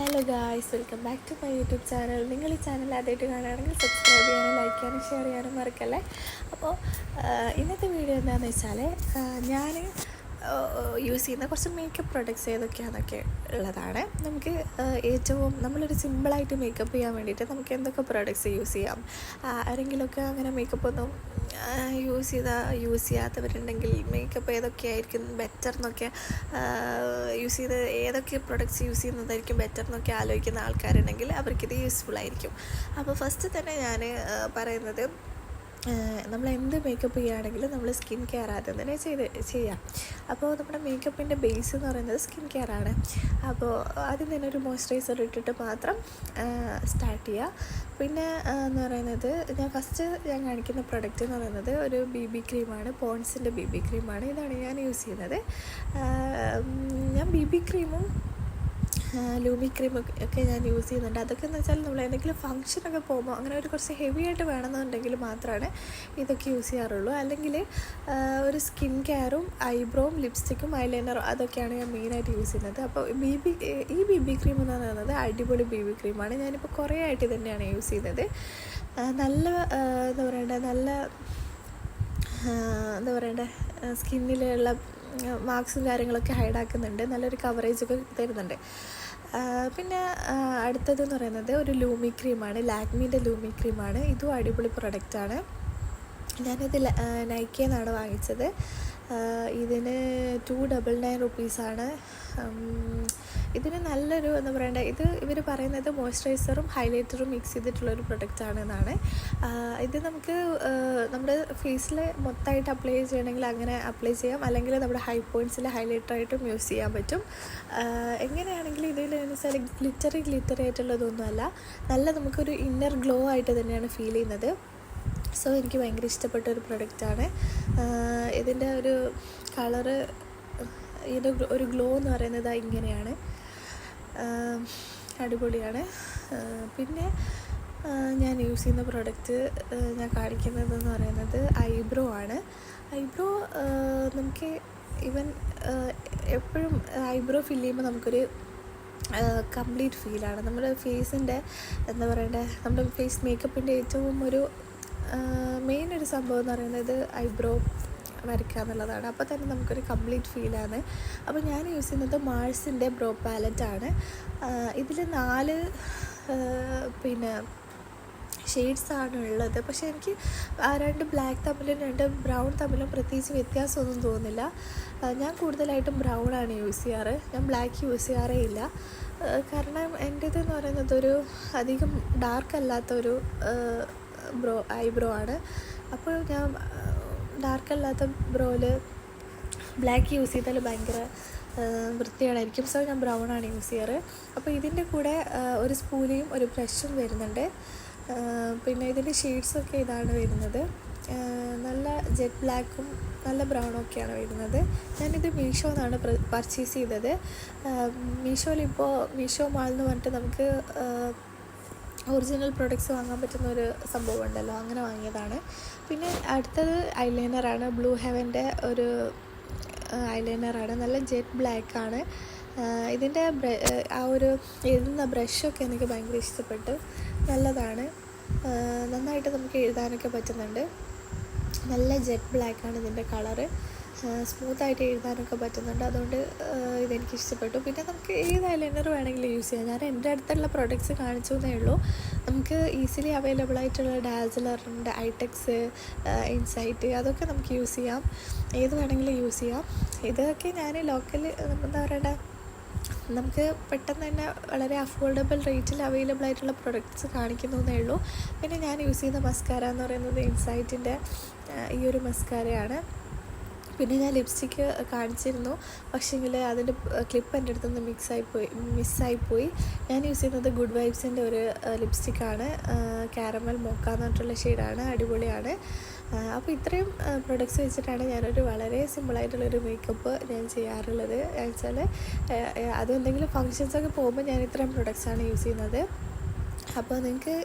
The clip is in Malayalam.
Hello guys, welcome back to my YouTube channel. നിങ്ങൾ ഈ ചാനൽ ആദ്യമായിട്ട് കാണുകയാണെങ്കിൽ സബ്സ്ക്രൈബ് ചെയ്യാനും ലൈക്ക് ചെയ്യാനും ഷെയർ ചെയ്യാനും മറക്കല്ലേ. അപ്പോൾ ഇന്നത്തെ വീഡിയോ എന്താണെന്ന് വെച്ചാൽ ഞാൻ യൂസ് ചെയ്യുന്ന കുറച്ച് മേക്കപ്പ് പ്രൊഡക്ട്സ് ഏതൊക്കെയാണെന്നൊക്കെ ഉള്ളതാണ്. നമുക്ക് ഏറ്റവും നമ്മളൊരു സിമ്പിളായിട്ട് മേക്കപ്പ് ചെയ്യാൻ വേണ്ടിയിട്ട് നമുക്ക് എന്തൊക്കെ പ്രൊഡക്ട്സ് യൂസ് ചെയ്യാം. ആരെങ്കിലുമൊക്കെ അങ്ങനെ മേക്കപ്പ് ഒന്നും യൂസ് ചെയ്യാത്തവരുണ്ടെങ്കിൽ മേക്കപ്പ് ഏതൊക്കെയായിരിക്കും ബെറ്റർ എന്നൊക്കെ യൂസ് ചെയ്ത് ഏതൊക്കെ പ്രൊഡക്ട്സ് യൂസ് ചെയ്യുന്നതായിരിക്കും ബെറ്റർ എന്നൊക്കെ ആലോചിക്കുന്ന ആൾക്കാരുണ്ടെങ്കിൽ അവർക്കിത് യൂസ്ഫുൾ ആയിരിക്കും. അപ്പോൾ ഫസ്റ്റ് തന്നെ ഞാൻ പറയുന്നത്, നമ്മൾ എന്ത് മേക്കപ്പ് ചെയ്യുകയാണെങ്കിലും നമ്മൾ സ്കിൻ കെയർ ആദ്യം തന്നെ ചെയ്യാം. അപ്പോൾ നമ്മുടെ മേക്കപ്പിൻ്റെ ബേസ് എന്ന് പറയുന്നത് സ്കിൻ കെയർ ആണ്. അപ്പോൾ ആദ്യം തന്നെ ഒരു മോയ്സ്ചറൈസർ ഇട്ടിട്ട് മാത്രം സ്റ്റാർട്ട് ചെയ്യുക. പിന്നെ എന്ന് പറയുന്നത് ഞാൻ കാണിക്കുന്ന പ്രൊഡക്റ്റ് എന്ന് പറയുന്നത് ഒരു BB ക്രീമാണ്. പോൺസിൻ്റെ BB ക്രീമാണ്. ഇതാണ് ഞാൻ യൂസ് ചെയ്യുന്നത്. ഞാൻ BB ക്രീമും ലൂമി ക്രീമൊക്കെ ഞാൻ യൂസ് ചെയ്യുന്നുണ്ട്. അതൊക്കെ എന്ന് വെച്ചാൽ നമ്മൾ എന്തെങ്കിലും ഫംഗ്ഷനൊക്കെ പോകുമ്പോൾ അങ്ങനെ ഒരു കുറച്ച് ഹെവി ആയിട്ട് വേണമെന്നുണ്ടെങ്കിൽ മാത്രമാണ് ഇതൊക്കെ യൂസ് ചെയ്യാറുള്ളൂ. അല്ലെങ്കിൽ ഒരു സ്കിൻ കെയറും ഐബ്രോവും ലിപ്സ്റ്റിക്കും ഐലൈനറും അതൊക്കെയാണ് ഞാൻ മെയിനായിട്ട് യൂസ് ചെയ്യുന്നത്. അപ്പോൾ ഈ BB ക്രീം എന്ന് പറയുന്നത് അടിപൊളി BB ക്രീമാണ്. ഞാനിപ്പോൾ കുറേ ആയിട്ട് തന്നെയാണ് യൂസ് ചെയ്യുന്നത്. നല്ല എന്താ പറയണ്ടേ സ്കിന്നിലുള്ള മാർക്സും കാര്യങ്ങളൊക്കെ ഹൈഡാക്കുന്നുണ്ട്. നല്ലൊരു കവറേജൊക്കെ തരുന്നുണ്ട്. പിന്നെ അടുത്തതെന്ന് പറയുന്നത് ഒരു ലൂമി ക്രീമാണ്. ലാക്മീൻ്റെ ലൂമി ക്രീമാണ്. ഇതും അടിപൊളി പ്രൊഡക്റ്റാണ്. ഞാനിത് നൈക്കയെന്നാണ് വാങ്ങിച്ചത്. ഇതിന് 299 റുപ്പീസാണ്. ഇതിന് നല്ലൊരു എന്താ പറയണ്ടേ, ഇത് ഇവർ പറയുന്നത് മോയ്സ്ചറൈസറും ഹൈലൈറ്ററും മിക്സ് ചെയ്തിട്ടുള്ളൊരു പ്രൊഡക്റ്റാണെന്നാണ്. ഇത് നമുക്ക് നമ്മുടെ ഫേസിൽ മൊത്തമായിട്ട് അപ്ലൈ ചെയ്യണമെങ്കിൽ അങ്ങനെ അപ്ലൈ ചെയ്യാം. അല്ലെങ്കിൽ നമ്മുടെ ഹൈ പോയിൻറ്റ്സിൽ ഹൈലൈറ്ററായിട്ടും യൂസ് ചെയ്യാൻ പറ്റും. എങ്ങനെയാണെങ്കിലും ഇതിൽ എന്ന് വെച്ചാൽ ഗ്ലിറ്ററി ആയിട്ടുള്ളതൊന്നുമല്ല. നല്ല നമുക്കൊരു ഇന്നർ ഗ്ലോ ആയിട്ട് തന്നെയാണ് ഫീൽ ചെയ്യുന്നത്. സോ എനിക്ക് ഭയങ്കര ഇഷ്ടപ്പെട്ട ഒരു പ്രൊഡക്റ്റാണ്. ഇതിൻ്റെ ഒരു കളറ്, ഇതിൻ്റെ ഒരു ഗ്ലോ എന്ന് പറയുന്നത് ഇങ്ങനെയാണ്. അടിപൊളിയാണ്. പിന്നെ ഞാൻ യൂസ് ചെയ്യുന്ന പ്രൊഡക്റ്റ് ഞാൻ കാണിക്കുന്നതെന്ന് പറയുന്നത് ഐബ്രോ ആണ്. ഐബ്രോ നമുക്ക് എപ്പോഴും ഐബ്രോ ഫില്ല് ചെയ്യുമ്പോൾ നമുക്കൊരു കംപ്ലീറ്റ് ഫീലാണ്. നമ്മുടെ ഫേസിൻ്റെ എന്താ പറയണ്ടേ, നമ്മുടെ ഫേസ് മേക്കപ്പിൻ്റെ ഏറ്റവും ഒരു മെയിൻ ഒരു സംഭവം എന്ന് പറയുന്നത് ഐബ്രോ വരയ്ക്കുക എന്നുള്ളതാണ്. അപ്പോൾ തന്നെ നമുക്കൊരു കംപ്ലീറ്റ് ഫീലാണ്. അപ്പോൾ ഞാൻ യൂസ് ചെയ്യുന്നത് മാഴ്സിൻ്റെ ബ്രോ പാലറ്റാണ്. ഇതിൽ 4 ഷെയ്ഡ്സാണ് ഉള്ളത്. പക്ഷേ എനിക്ക് 2 ബ്ലാക്ക് തമ്മിലും 2 ബ്രൗൺ തമ്മിലും പ്രത്യേകിച്ച് വ്യത്യാസമൊന്നും തോന്നുന്നില്ല. ഞാൻ കൂടുതലായിട്ടും ബ്രൗൺ ആണ് യൂസ് ചെയ്യാറ്. ഞാൻ ബ്ലാക്ക് യൂസ് ചെയ്യാറേ ഇല്ല. കാരണം എൻ്റേതെന്ന് പറയുന്നത് ഒരു അധികം ഡാർക്ക് അല്ലാത്തൊരു ഐബ്രോ ആണ്. അപ്പോൾ ഞാൻ ഡാർക്കല്ലാത്ത ബ്രോയിൽ ബ്ലാക്ക് യൂസ് ചെയ്താൽ ഭയങ്കര വൃത്തികേടായിരിക്കും. സോ ഞാൻ ബ്രൗൺ ആണ് യൂസ് ചെയ്യാറ്. അപ്പോൾ ഇതിൻ്റെ കൂടെ ഒരു സ്പൂലിയും ഒരു ബ്രഷും വരുന്നുണ്ട്. പിന്നെ ഇതിൻ്റെ ഷെയ്ഡ്സൊക്കെ ഇതാണ് വരുന്നത്. നല്ല ജെറ്റ് ബ്ലാക്കും നല്ല ബ്രൗണും ഒക്കെയാണ് വരുന്നത്. ഞാനിത് മീഷോന്നാണ് പർച്ചേസ് ചെയ്തത്. മീഷോയിലിപ്പോൾ മീഷോ മാൾ എന്ന് പറഞ്ഞിട്ട് നമുക്ക് ഒറിജിനൽ പ്രൊഡക്ട്സ് വാങ്ങാൻ പറ്റുന്ന ഒരു സംഭവം ഉണ്ടല്ലോ, അങ്ങനെ വാങ്ങിയതാണ്. പിന്നെ അടുത്തത് ഐലൈനറാണ്. ബ്ലൂ ഹെവൻ്റെ ഒരു ഐലൈനറാണ്. നല്ല ജെറ്റ് ബ്ലാക്കാണ്. ഇതിൻ്റെ ആ ഒരു എഴുതുന്ന ബ്രഷൊക്കെ എനിക്ക് ഭയങ്കര ഇഷ്ടപ്പെട്ടു. നല്ലതാണ്. നന്നായിട്ട് നമുക്ക് എഴുതാനൊക്കെ പറ്റുന്നുണ്ട്. നല്ല ജെറ്റ് ബ്ലാക്കാണ് ഇതിൻ്റെ കളറ്. സ്മൂത്തായിട്ട് എഴുതാനൊക്കെ പറ്റുന്നുണ്ട്. അതുകൊണ്ട് ഇതെനിക്ക് ഇഷ്ടപ്പെട്ടു. പിന്നെ നമുക്ക് ഏത് ഐലൈനർ വേണമെങ്കിലും യൂസ് ചെയ്യാം. ഞാൻ എൻ്റെ അടുത്തുള്ള പ്രൊഡക്ട്സ് കാണിച്ചു എന്നേ ഉള്ളൂ. നമുക്ക് ഈസിലി അവൈലബിൾ ആയിട്ടുള്ള ഡാസ്ലറുണ്ട്, ഐടെക്സ്, ഇൻസൈറ്റ്, അതൊക്കെ നമുക്ക് യൂസ് ചെയ്യാം. ഏത് വേണമെങ്കിലും യൂസ് ചെയ്യാം. ഇതൊക്കെ ഞാൻ ലോക്കൽ എന്താ പറയണ്ടേ, നമുക്ക് പെട്ടെന്ന് തന്നെ വളരെ അഫോർഡബിൾ റേറ്റിൽ അവൈലബിൾ ആയിട്ടുള്ള പ്രൊഡക്ട്സ് കാണിക്കുന്നതേ ഉള്ളൂ. പിന്നെ ഞാൻ യൂസ് ചെയ്യുന്ന മസ്കാര എന്ന് പറയുന്നത് ഇൻസൈറ്റിൻ്റെ ഈ ഒരു മസ്കാരയാണ്. പിന്നെ ഞാൻ ലിപ്സ്റ്റിക്ക് കാണിച്ചിരുന്നു, പക്ഷേങ്കിൽ അതിൻ്റെ ക്ലിപ്പ് എൻ്റെ അടുത്തുനിന്ന് മിസ്സായിപ്പോയി. ഞാൻ യൂസ് ചെയ്യുന്നത് ഗുഡ് വൈബ്സിൻ്റെ ഒരു ലിപ്സ്റ്റിക്കാണ്. കാരമൽ മോക്ക എന്ന് പറഞ്ഞിട്ടുള്ള ഷെയ്ഡാണ്. അടിപൊളിയാണ്. അപ്പോൾ ഇത്രയും പ്രൊഡക്ട്സ് വെച്ചിട്ടാണ് ഞാനൊരു വളരെ സിമ്പിളായിട്ടുള്ളൊരു മേക്കപ്പ് ഞാൻ ചെയ്യാറുള്ളത്. വെച്ചാൽ അത് എന്തെങ്കിലും ഫങ്ഷൻസൊക്കെ പോകുമ്പോൾ ഞാൻ ഇത്രയും പ്രൊഡക്ട്സാണ് യൂസ് ചെയ്യുന്നത്. അപ്പോൾ നിങ്ങൾക്ക്